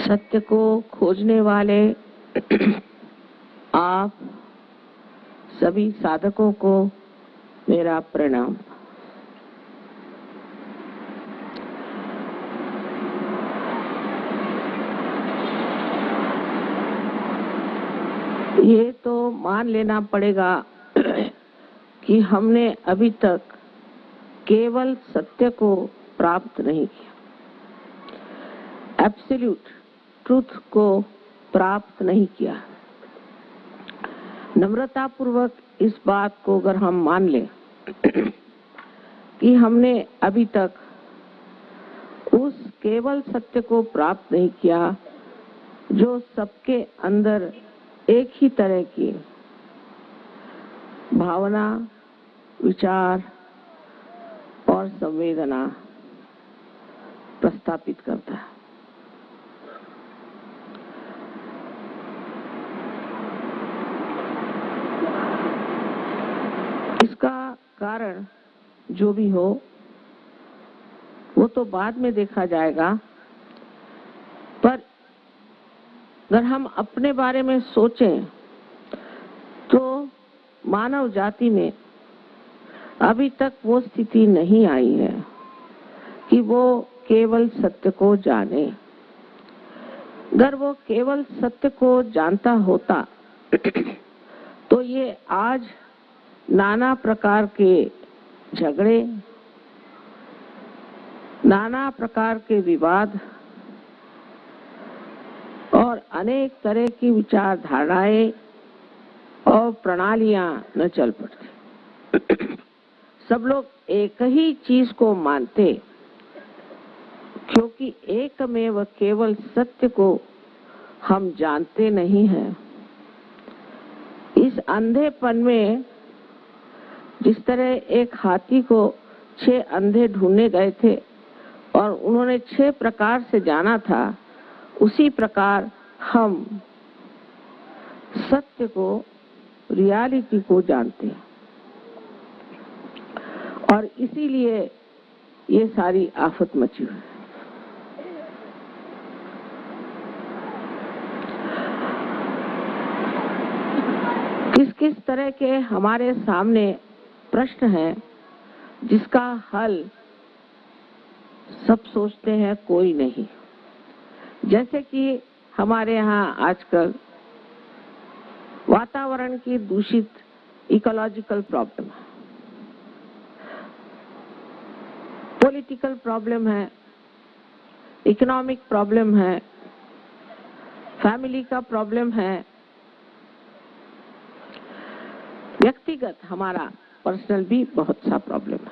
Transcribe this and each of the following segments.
सत्य को खोजने वाले आप सभी साधकों को मेरा प्रणाम। ये तो मान लेना पड़ेगा कि हमने अभी तक केवल सत्य को प्राप्त नहीं किया, एब्सोल्यूट ट्रूथ को प्राप्त नहीं किया। नम्रता पूर्वक इस बात को अगर हम मान लें कि हमने अभी तक उस केवल सत्य को प्राप्त नहीं किया जो सबके अंदर एक ही तरह की भावना, विचार और संवेदना प्रस्थापित करता है। इसका कारण जो भी हो वो तो बाद में देखा जाएगा, पर अगर हम अपने बारे में सोचें तो मानव जाति में अभी तक वो स्थिति नहीं आई है कि वो केवल सत्य को जाने। अगर वो केवल सत्य को जानता होता तो ये आज नाना प्रकार के झगड़े, नाना प्रकार के विवाद और अनेक तरह की विचारधाराएं और प्रणालियां न चल पड़ती। सब लोग एक ही चीज को मानते, क्योंकि एकमेव केवल सत्य को हम जानते नहीं हैं। इस अंधेपन में जिस तरह एक हाथी को 6 अंधे ढूंढने गए थे और उन्होंने 6 प्रकार से जाना था, उसी प्रकार हम सत्य को, रियलिटी को जानते हैं और इसीलिए ये सारी आफत मची हुई है। किस किस तरह के हमारे सामने प्रश्न हैं जिसका हल सब सोचते हैं, कोई नहीं। जैसे कि हमारे यहाँ आजकल वातावरण की दूषित इकोलॉजिकल प्रॉब्लम है, पॉलिटिकल प्रॉब्लम है, इकोनॉमिक प्रॉब्लम है, फैमिली का प्रॉब्लम है, व्यक्तिगत हमारा पर्सनल भी बहुत सा प्रॉब्लम है,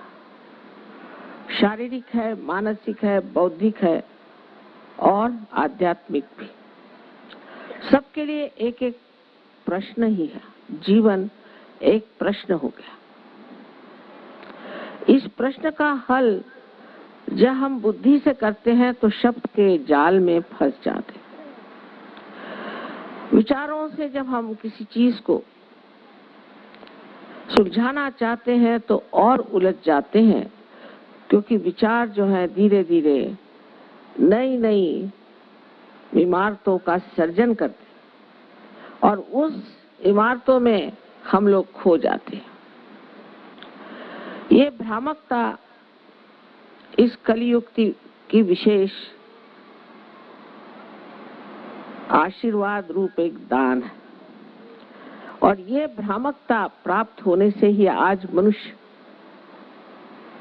शारीरिक है, मानसिक है, बौद्धिक है और आध्यात्मिक भी। सबके लिए एक एक प्रश्न ही है। जीवन एक प्रश्न हो गया। इस प्रश्न का हल जब हम बुद्धि से करते हैं तो शब्द के जाल में फंस जाते हैं। विचारों से जब हम किसी चीज को सुलझाना चाहते हैं तो और उलझ जाते हैं, क्योंकि विचार जो है धीरे धीरे नई नई इमारतों का सर्जन करते हैं और उस इमारतों में हम लोग खो जाते हैं। ये भ्रामकता इस कलियुग की विशेष आशीर्वाद रूप एक दान है और ये भ्रामकता प्राप्त होने से ही आज मनुष्य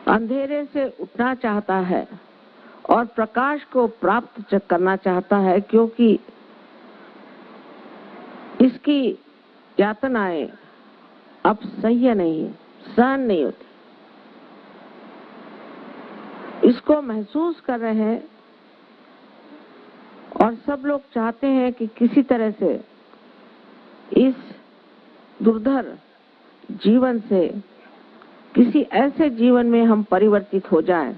अंधेरे से उठना चाहता है और प्रकाश को प्राप्त करना चाहता है, क्योंकि इसकी यातनाएं अब सह्य नहीं, सहन नहीं होती। इसको महसूस कर रहे हैं और सब लोग चाहते हैं कि किसी तरह से इस दुर्धर जीवन से किसी ऐसे जीवन में हम परिवर्तित हो जाएं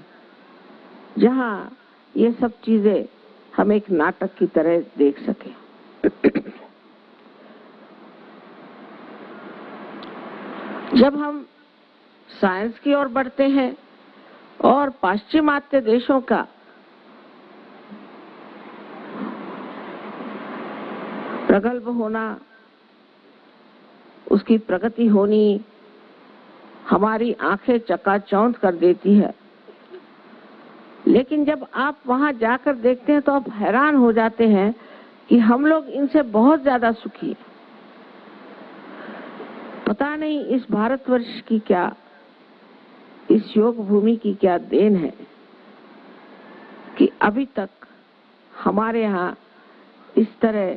जहां ये सब चीजें हम एक नाटक की तरह देख सकें। जब हम साइंस की ओर बढ़ते हैं और पाश्चिमात्य देशों का प्रगल्भ होना, उसकी प्रगति होनी हमारी आंखें चकाचौंध कर देती है। लेकिन जब आप वहां जाकर देखते हैं तो आप हैरान हो जाते हैं कि हम लोग इनसे बहुत ज्यादा सुखी हैं। पता नहीं इस भारतवर्ष की क्या, इस योग भूमि की क्या देन है कि अभी तक हमारे यहाँ इस तरह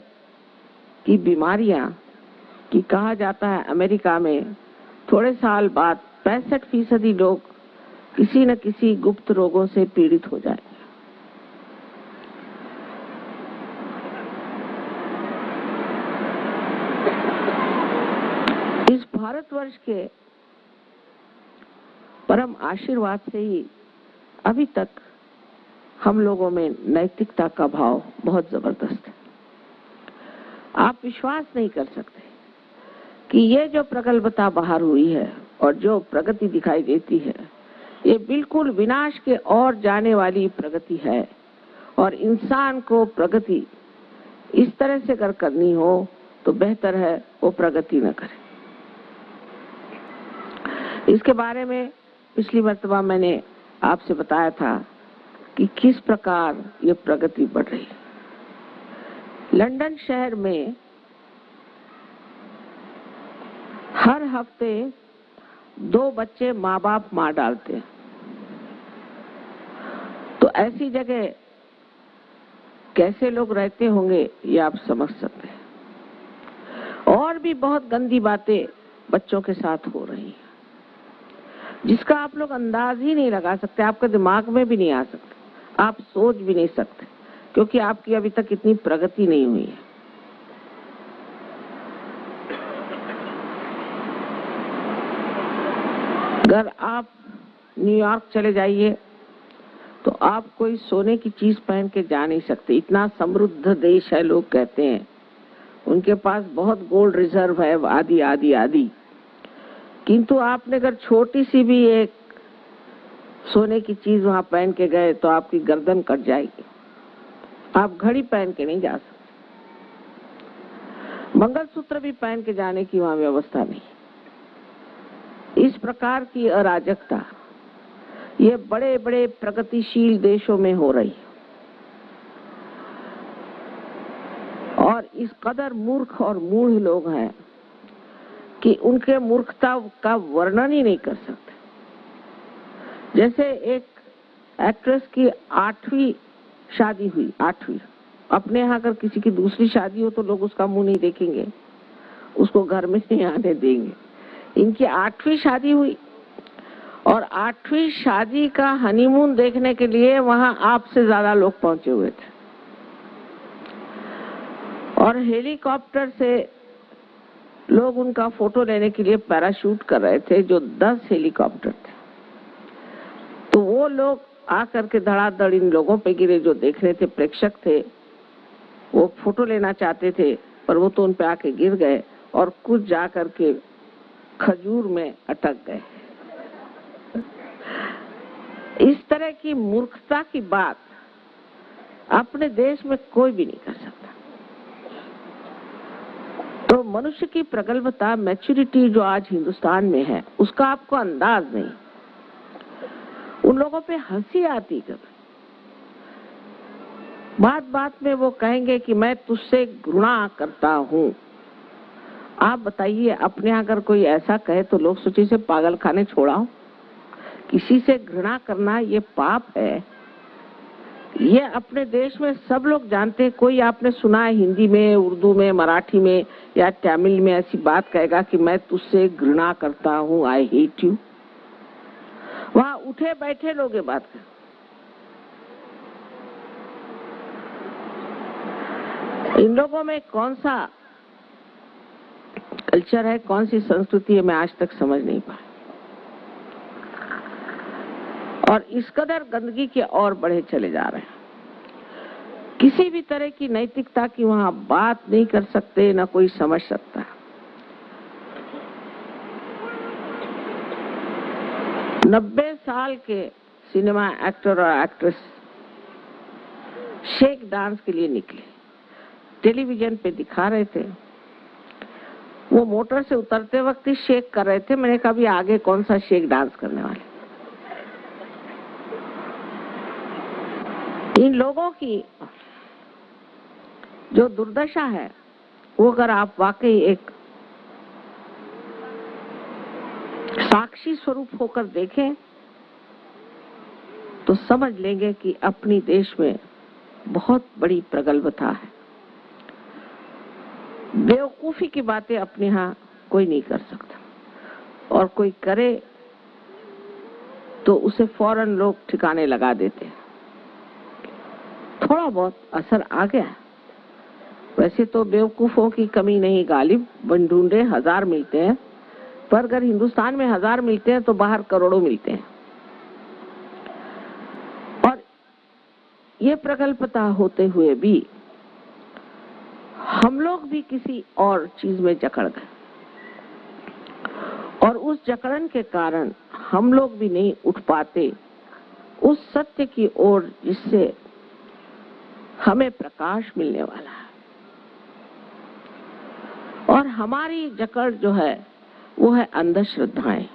की बीमारियां कि कहा जाता है अमेरिका में थोड़े साल बाद 65% लोग किसी न किसी गुप्त रोगों से पीड़ित हो जाएंगे। इस भारतवर्ष के परम आशीर्वाद से ही अभी तक हम लोगों में नैतिकता का भाव बहुत जबरदस्त है। आप विश्वास नहीं कर सकते कि ये जो प्रगल्भता बाहर हुई है और जो प्रगति दिखाई देती है, ये बिल्कुल विनाश के ओर जाने वाली प्रगति है। और इंसान को प्रगति इस तरह से अगर करनी हो तो बेहतर है वो प्रगति न करे। इसके बारे में पिछली मर्तबा मैंने आपसे बताया था कि किस प्रकार ये प्रगति बढ़ रही है। लंदन शहर में हर हफ्ते 2 बच्चे माँ बाप मार डालते हैं। तो ऐसी जगह कैसे लोग रहते होंगे ये आप समझ सकते हैं। और भी बहुत गंदी बातें बच्चों के साथ हो रही हैं जिसका आप लोग अंदाज ही नहीं लगा सकते, आपके दिमाग में भी नहीं आ सकते, आप सोच भी नहीं सकते, क्योंकि आपकी अभी तक इतनी प्रगति नहीं हुई है। अगर आप न्यूयॉर्क चले जाइए तो आप कोई सोने की चीज पहन के जा नहीं सकते, इतना समृद्ध देश है। लोग कहते हैं उनके पास बहुत गोल्ड रिजर्व है, आदि आदि आदि। किंतु आपने अगर छोटी सी भी एक सोने की चीज वहां पहन के गए तो आपकी गर्दन कट जाएगी। आप घड़ी पहन के नहीं जा सकते, मंगलसूत्र भी पहन के जाने की वहां व्यवस्था नहीं। इस प्रकार की अराजकता ये बड़े बड़े प्रगतिशील देशों में हो रही है और इस कदर मूर्ख और मूढ़ लोग हैं कि उनके मूर्खता का वर्णन ही नहीं कर सकते। जैसे एक एक्ट्रेस की 8वीं शादी हुई, 8वीं। अपने यहाँ अगर किसी की दूसरी शादी हो तो लोग उसका मुंह नहीं देखेंगे, उसको घर में नहीं आने देंगे। इनकी 8वीं शादी हुई और 8वीं शादी का हनीमून देखने के लिए वहां आपसे ज्यादा लोग पहुंचे हुए थे और हेलीकॉप्टर से लोग उनका फोटो लेने के लिए पैराशूट कर रहे थे, जो 10 हेलीकॉप्टर थे। तो वो लोग आकर के धड़ाधड़ इन लोगों पे गिरे जो देख रहे थे, प्रेक्षक थे। वो फोटो लेना चाहते थे पर वो तो उन पे आके गिर गए और कुछ जाकर के खजूर में अटक गए। इस तरह की मूर्खता की बात अपने देश में कोई भी नहीं कर सकता। तो मनुष्य की प्रगल्भता, मैच्योरिटी जो आज हिंदुस्तान में है, उसका आपको अंदाज नहीं। उन लोगों पे हंसी आती कभी, बात बात में वो कहेंगे कि मैं तुझसे घृणा करता हूँ। आप बताइए, अपने अगर कोई ऐसा कहे तो लोग सोचे से पागल खाने छोड़ाओ। किसी से घृणा करना ये पाप है, ये अपने देश में सब लोग जानते हैं। कोई आपने सुना है हिंदी में, उर्दू में, मराठी में या तमिल में ऐसी बात कहेगा कि मैं तुझसे घृणा करता हूँ, आई हेट यू? वहां उठे बैठे लोग ये बात कर। इन लोगों में कौन सा कल्चर है, कौन सी संस्कृति है, मैं आज तक समझ नहीं पाया। और इस कदर गंदगी के और बढ़े चले जा रहे हैं। किसी भी तरह की नैतिकता की वहां बात नहीं कर सकते, ना कोई समझ सकता। 90 साल के सिनेमा एक्टर और एक्ट्रेस शेक डांस के लिए निकले, टेलीविजन पे दिखा रहे थे, वो मोटर से उतरते वक्त ही शेक कर रहे थे। मैंने कहा भी आगे कौन सा शेक डांस करने वाले। इन लोगों की जो दुर्दशा है वो अगर आप वाकई एक साक्षी स्वरूप होकर देखें तो समझ लेंगे कि अपनी देश में बहुत बड़ी प्रगल्भता है। बेवकूफी की बातें अपने यहाँ कोई नहीं कर सकता, और कोई करे तो उसे फौरन लोग ठिकाने लगा देते हैं। थोड़ा बहुत असर आ गया। वैसे तो बेवकूफों की कमी नहीं गालिब, बन ढूंढे हजार मिलते हैं, पर अगर हिंदुस्तान में 1000 मिलते हैं तो बाहर करोड़ों मिलते हैं। और ये प्रगल्भता होते हुए भी हम लोग भी किसी और चीज में जकड़ गए, और उस जकड़न के कारण हम लोग भी नहीं उठ पाते उस सत्य की ओर जिससे हमें प्रकाश मिलने वाला है। और हमारी जकड़ जो है वो है अंधश्रद्धाएं।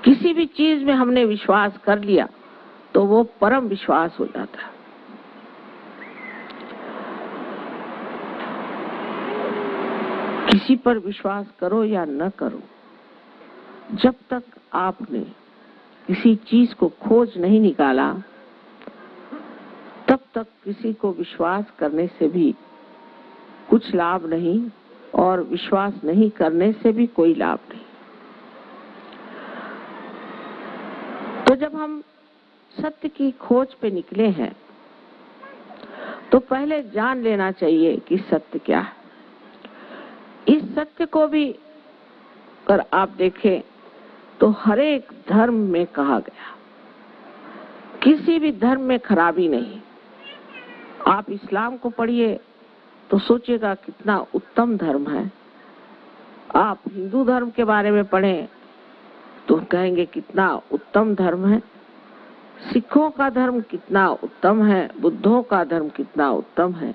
किसी भी चीज में हमने विश्वास कर लिया तो वो परम विश्वास हो जाता है। किसी पर विश्वास करो या न करो, जब तक आपने किसी चीज को खोज नहीं निकाला तब तक किसी को विश्वास करने से भी कुछ लाभ नहीं, और विश्वास नहीं करने से भी कोई लाभ नहीं। तो जब हम सत्य की खोज पे निकले हैं तो पहले जान लेना चाहिए कि सत्य क्या है। इस सत्य को भी अगर आप देखें तो हर एक धर्म में कहा गया, किसी भी धर्म में खराबी नहीं। आप इस्लाम को पढ़िए तो सोचिएगा कितना उत्तम धर्म है। आप हिंदू धर्म के बारे में पढ़ें तो कहेंगे कितना उत्तम धर्म है। सिखों का धर्म कितना उत्तम है, बुद्धों का धर्म कितना उत्तम है,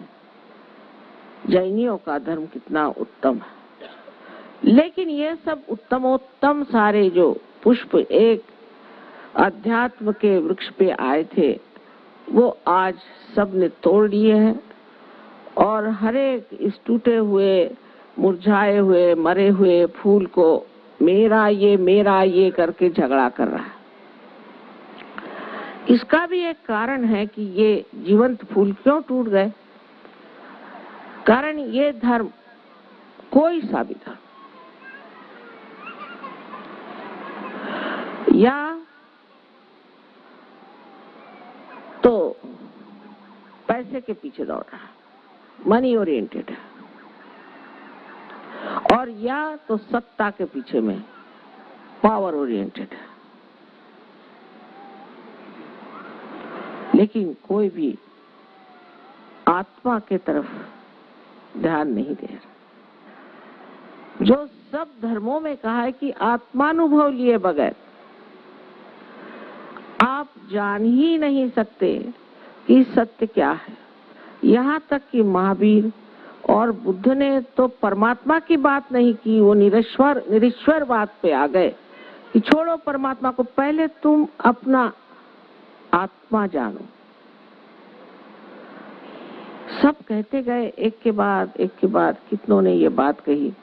जैनियों का धर्म कितना उत्तम है। लेकिन ये सब उत्तमोत्तम सारे जो पुष्प एक अध्यात्म के वृक्ष पे आए थे वो आज सब ने तोड़ लिए हैं, और हर एक इस टूटे हुए, मुरझाए हुए, मरे हुए फूल को मेरा ये करके झगड़ा कर रहा है। इसका भी एक कारण है कि ये जीवंत फूल क्यों टूट गए। कारण ये धर्म, कोई सा भी धर्म, या तो पैसे के पीछे दौड़ रहा है, मनी ओरिएंटेड है, और या तो सत्ता के पीछे में पावर ओरिएंटेड है। लेकिन कोई भी आत्मा के तरफ ध्यान नहीं दे रहा। जो सब धर्मों में कहा है कि आत्मानुभव लिए बगैर आप जान ही नहीं सकते कि सत्य क्या है। यहाँ तक कि महावीर और बुद्ध ने तो परमात्मा की बात नहीं की, वो निरीश्वर बात पे आ गए कि छोड़ो परमात्मा को, पहले तुम अपना आत्मा जानो। सब कहते गए एक के बाद कितनों ने ये बात कही,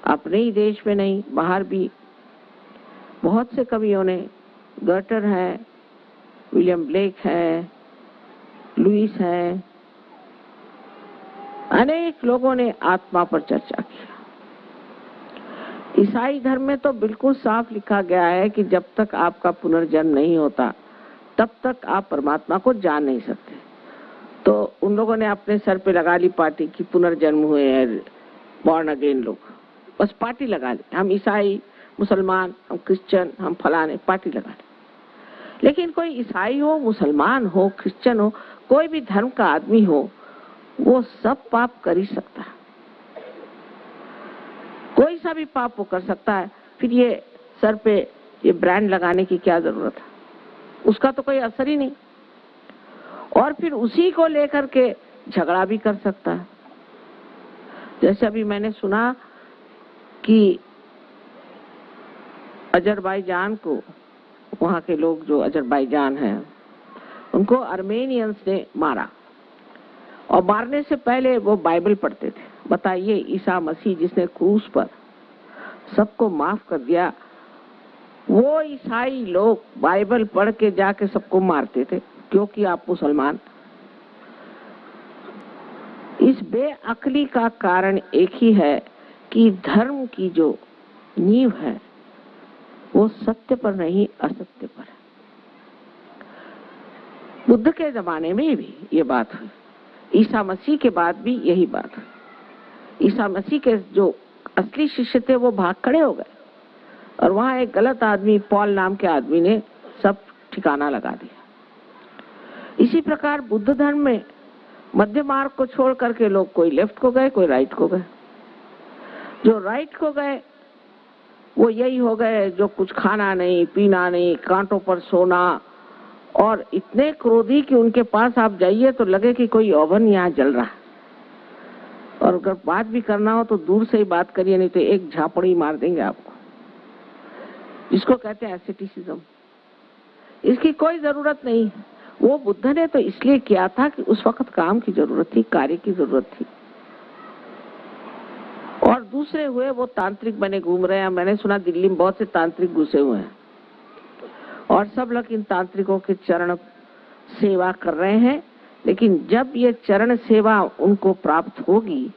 अपने ही देश में नहीं बाहर भी बहुत से कवियों ने, गर्टर है, विलियम ब्लेक है, लुइस है, अनेक लोगों ने आत्मा पर चर्चा की। ईसाई धर्म में तो बिल्कुल साफ लिखा गया है कि जब तक आपका पुनर्जन्म नहीं होता तब तक आप परमात्मा को जान नहीं सकते। तो उन लोगों ने अपने सर पे लगा ली पार्टी कि पुनर्जन्म हुए हैं, बॉर्न अगेन लोग, बस पार्टी लगा ली। हम ईसाई, मुसलमान, हम क्रिश्चियन, हम फलाने, पार्टी लगा ली। लेकिन कोई ईसाई हो, मुसलमान हो, क्रिश्चियन हो, कोई भी धर्म का आदमी हो, वो सब पाप कर ही सकता है। कोई सा भी पाप वो कर सकता है। फिर ये सर पे ये ब्रांड लगाने की क्या जरूरत है, उसका तो कोई असर ही नहीं। और फिर उसी को लेकर के झगड़ा भी कर सकता है। जैसे अभी मैंने सुना कि अजरबैजान को, वहाँ के लोग जो अजरबैजान हैं, उनको आर्मेनियंस ने मारा और मारने से पहले वो बाइबल पढ़ते थे। बताइए, ईसा मसीह जिसने क्रूस पर सबको माफ कर दिया, वो ईसाई लोग बाइबल पढ़ के जाके सबको मारते थे क्योंकि आप मुसलमान। इस बेअक्ली का कारण एक ही है कि धर्म की जो नींव है वो सत्य पर नहीं, असत्य पर है। बुद्ध के जमाने में भी ये बात हुई, ईसा मसीह के बाद भी यही बात हुई। ईसा मसीह के जो असली शिष्य थे वो भाग खड़े हो गए और वहां एक गलत आदमी, पॉल नाम के आदमी ने सब ठिकाना लगा दिया। इसी प्रकार बुद्ध धर्म में मध्य मार्ग को छोड़ करके लोग कोई लेफ्ट को गए, कोई राइट को गए। जो राइट को गए वो यही हो गए जो कुछ खाना नहीं, पीना नहीं, कांटों पर सोना, और इतने क्रोधी कि उनके पास आप जाइए तो लगे कि कोई ओवन यहाँ जल रहा है, और अगर बात भी करना हो तो दूर से ही बात करिए, नहीं तो एक झापड़ी मार देंगे आपको। इसको कहते हैं एसेटिसिज्म। इसकी कोई जरूरत नहीं। वो बुद्ध ने तो इसलिए किया था कि उस वक्त काम की जरूरत थी, कार्य की जरूरत थी। और दूसरे हुए वो तांत्रिक बने घूम रहे हैं। मैंने सुना दिल्ली में बहुत से तांत्रिक घुसे हुए हैं और सब लोग इन तांत्रिकों के चरण सेवा कर रहे हैं, लेकिन जब ये चरण सेवा उनको प्राप्त होगी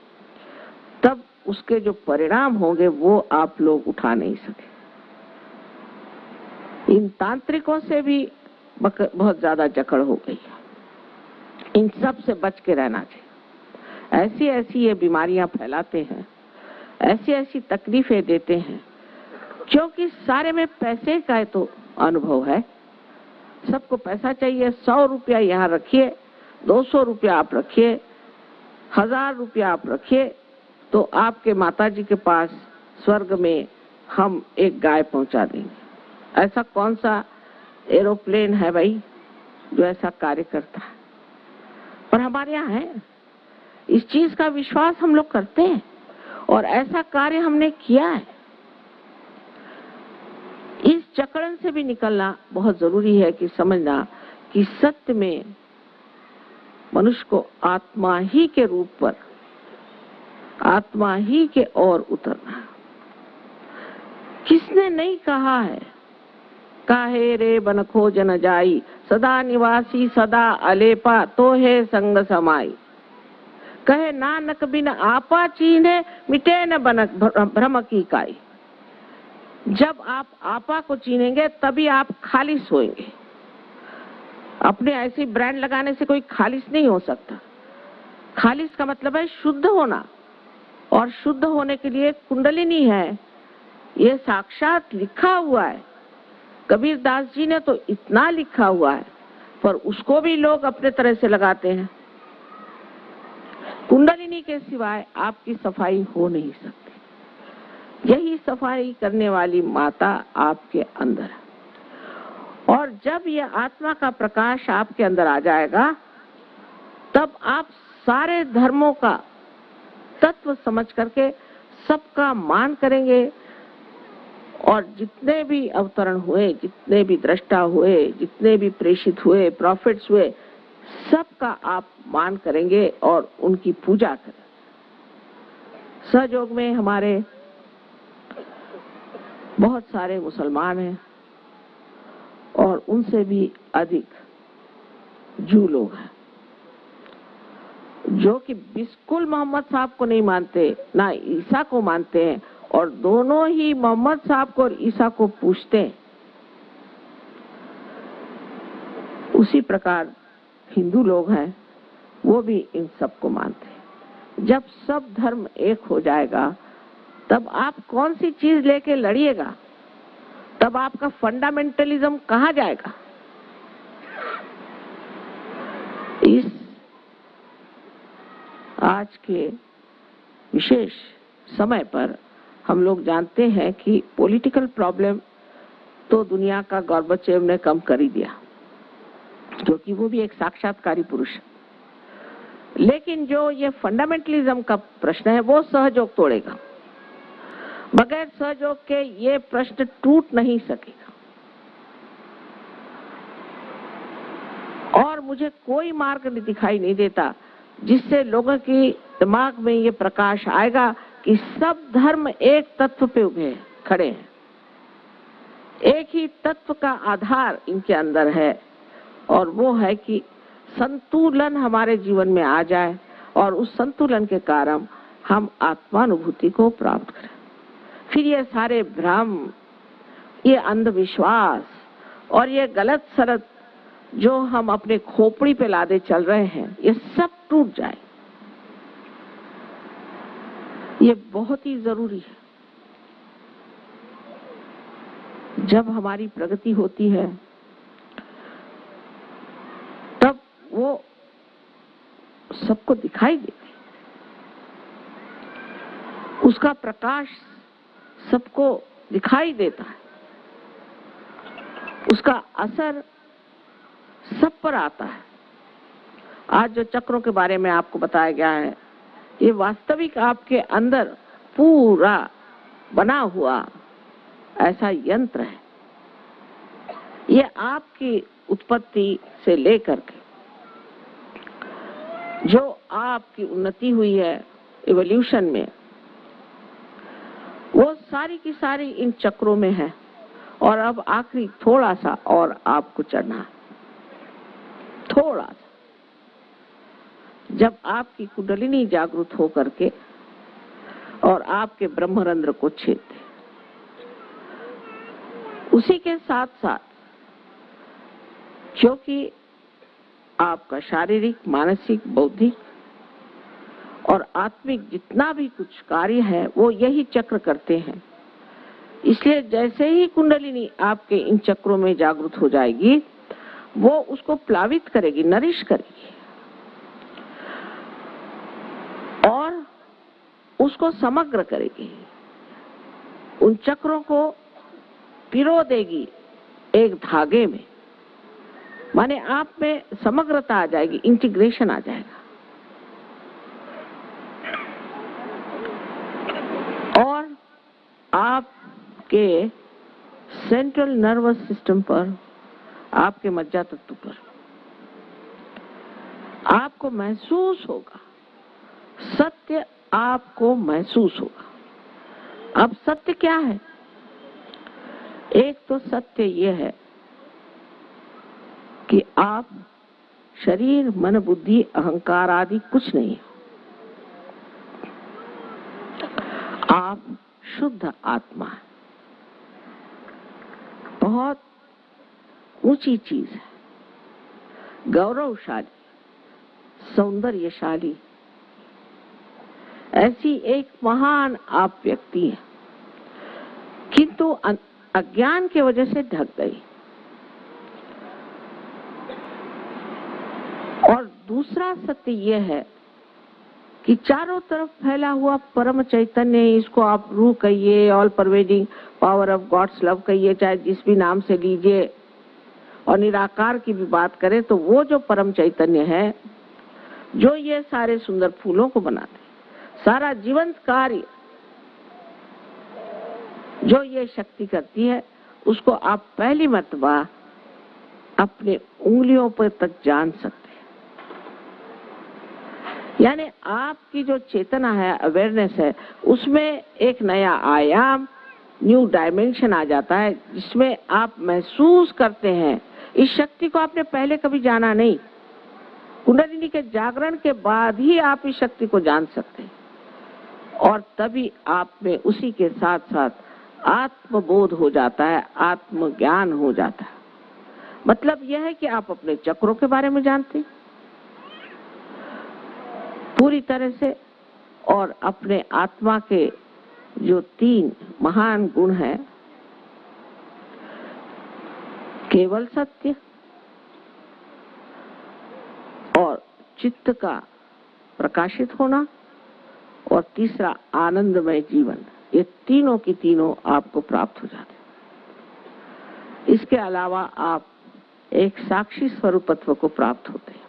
तब उसके जो परिणाम होंगे वो आप लोग उठा नहीं सके। इन तांत्रिकों से भी बहुत ज्यादा जकड़ हो गई है। इन सब से बच के रहना चाहिए। ऐसी ऐसी ये बीमारियां फैलाते हैं, ऐसी ऐसी तकलीफें देते हैं, क्योंकि सारे में पैसे का तो अनुभव है। सबको पैसा चाहिए। 100 रुपया यहाँ रखिए, 200 रुपया आप रखिए, 1000 रुपया आप रखिए, तो आपके माताजी के पास स्वर्ग में हम एक गाय पहुंचा देंगे। ऐसा कौन सा एरोप्लेन है भाई जो ऐसा कार्य करता है? पर हमारे यहाँ है। इस चीज का विश्वास हम लोग करते हैं और ऐसा कार्य हमने किया है। इस जकड़न से भी निकलना बहुत जरूरी है कि समझना कि सत्य में मनुष्य को आत्मा ही के रूप पर, आत्मा ही के ओर उतरना। किसने नहीं कहा है काहे रे बन खोज न जाई, सदा निवासी सदा अलेपा, तो है संग समाई। कहे नानक बिन आपा चीन्हे, मिटे न बनक भ्रम की काई। जब आप आपा को चीनेंगे तभी आप खालिस होएंगे। अपने ऐसी ब्रांड लगाने से कोई खालिस नहीं हो सकता। खालिस का मतलब है शुद्ध होना, और शुद्ध होने के लिए कुंडलिनी है। ये साक्षात लिखा हुआ है। कबीर दास जी ने तो इतना लिखा हुआ है, पर उसको भी लोग अपने तरह से लगाते हैं। कुंडलिनी के सिवाय आपकी सफाई हो नहीं सकती। यही सफाई करने वाली माता आपके अंदर है। और जब यह आत्मा का प्रकाश आपके अंदर आ जाएगा तब आप सारे धर्मों का तत्व समझ करके सबका मान करेंगे, और जितने भी अवतरण हुए, जितने भी दृष्टा हुए, जितने भी प्रेषित हुए, प्रॉफिट्स हुए, सबका आप मान करेंगे और उनकी पूजा करें। सहयोग में हमारे बहुत सारे मुसलमान हैं और उनसे भी अधिक जू लोग हैं जो कि बिल्कुल मोहम्मद साहब को नहीं मानते, ना ईसा को मानते हैं, और दोनों ही मोहम्मद साहब को और ईसा को पूछते हैं। उसी प्रकार हिंदू लोग हैं, वो भी इन सब को मानते हैं। जब सब धर्म एक हो जाएगा तब आप कौन सी चीज लेके लड़िएगा? तब आपका फंडामेंटलिज्म कहाँ जाएगा? इस आज के विशेष समय पर हम लोग जानते हैं कि पॉलिटिकल प्रॉब्लम तो दुनिया का गोर्बाचेव ने कम कर ही दिया, क्योंकि वो भी एक साक्षात्कारी पुरुष है। लेकिन जो ये फंडामेंटलिज्म का प्रश्न है वो सहयोग तोड़ेगा। बगैर सहयोग के ये प्रश्न टूट नहीं सकेगा। और मुझे कोई मार्ग दिखाई नहीं देता जिससे लोगों की दिमाग में ये प्रकाश आएगा कि सब धर्म एक तत्व पे उभे खड़े हैं, एक ही तत्व का आधार इनके अंदर है, और वो है कि संतुलन हमारे जीवन में आ जाए और उस संतुलन के कारण हम आत्मानुभूति को प्राप्त करें। फिर ये सारे भ्रम, ये अंधविश्वास और ये गलत सलत जो हम अपने खोपड़ी पे लादे चल रहे हैं, ये सब टूट जाए। ये बहुत ही जरूरी है। जब हमारी प्रगति होती है तब वो सबको दिखाई देती, उसका प्रकाश सबको दिखाई देता है, उसका असर सब पर आता है। आज जो चक्रों के बारे में आपको बताया गया है, ये वास्तविक आपके अंदर पूरा बना हुआ ऐसा यंत्र है। ये आपकी उत्पत्ति से लेकर के जो आपकी उन्नति हुई है इवोल्यूशन में, वो सारी की सारी इन चक्रों में है। और अब आखिरी थोड़ा सा और आपको चढ़ना है, थोड़ा सा। जब आपकी कुंडलिनी जागृत हो करके और आपके ब्रह्मरंध्र को छेद दे, उसी के साथ साथ क्योंकि आपका शारीरिक, मानसिक, बौद्धिक और आत्मिक जितना भी कुछ कार्य है वो यही चक्र करते हैं, इसलिए जैसे ही कुंडलिनी आपके इन चक्रों में जागृत हो जाएगी, वो उसको प्लावित करेगी, नरिश करेगी और उसको समग्र करेगी, उन चक्रों को पिरो देगी एक धागे में। माने आप में समग्रता आ जाएगी, इंटीग्रेशन आ जाएगा। और आपके सेंट्रल नर्वस सिस्टम पर, आपके मज्जा तत्व पर आपको महसूस होगा, सत्य आपको महसूस होगा। अब सत्य क्या है? एक तो सत्य ये है कि आप शरीर, मन, बुद्धि, अहंकार आदि कुछ नहीं, आप शुद्ध आत्मा है। बहुत ऊंची चीज है, गौरवशाली, सौंदर्यशाली, ऐसी एक महान आप व्यक्ति है, किंतु अज्ञान की वजह से ढक गई। और दूसरा सत्य यह है कि चारों तरफ फैला हुआ परम चैतन्य, इसको आप रूह कहिए, all pervading power of God's love कहिए, चाहे जिस भी नाम से लीजिए, और निराकार की भी बात करें तो वो जो परम चैतन्य है, जो ये सारे सुंदर फूलों को बनाते, सारा जीवंत कार्य जो ये शक्ति करती है, उसको आप पहली मर्तबा अपने उंगलियों पर तक जान सकते हैं। यानी आपकी जो चेतना है, अवेयरनेस है, उसमें एक नया आयाम, न्यू डायमेंशन आ जाता है, जिसमें आप महसूस करते हैं। इस शक्ति को आपने पहले कभी जाना नहीं, कुंडलिनी के जागरण के बाद ही आप इस शक्ति को जान सकते हैं, और तभी आप में उसी के साथ साथ आत्मबोध हो जाता है, आत्मज्ञान हो जाता है। मतलब यह है कि आप अपने चक्रों के बारे में जानते हैं पूरी तरह से, और अपने आत्मा के जो 3 महान गुण हैं, केवल सत्य और चित्त का प्रकाशित होना, और तीसरा आनंदमय जीवन, ये तीनों की तीनों आपको प्राप्त हो जाते हैं। इसके अलावा आप एक साक्षी स्वरूपत्व को प्राप्त होते हैं।